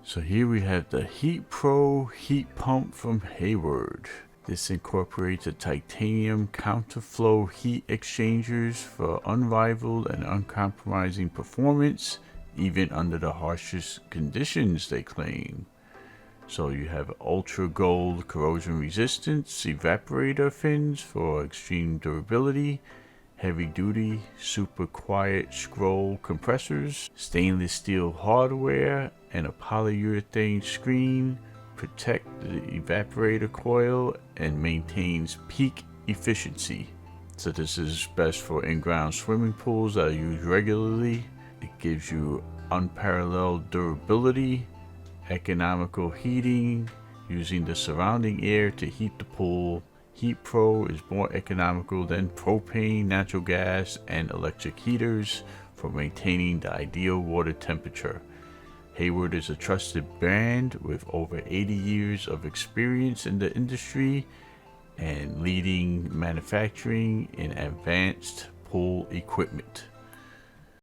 So here we have the HeatPro heat pump from Hayward. This incorporates a titanium counterflow heat exchangers for unrivaled and uncompromising performance, even under the harshest conditions, they claim. So you have ultra gold corrosion resistance evaporator fins for extreme durability, heavy duty super quiet scroll compressors, stainless steel hardware, and a polyurethane screen protect the evaporator coil and maintains peak efficiency. So this is best for in-ground swimming pools that are used regularly. It gives you unparalleled durability, economical heating using the surrounding air to heat the pool. HeatPro is more economical than propane, natural gas, and electric heaters for maintaining the ideal water temperature. Hayward is a trusted brand with over 80 years of experience in the industry and leading manufacturing in advanced pool equipment.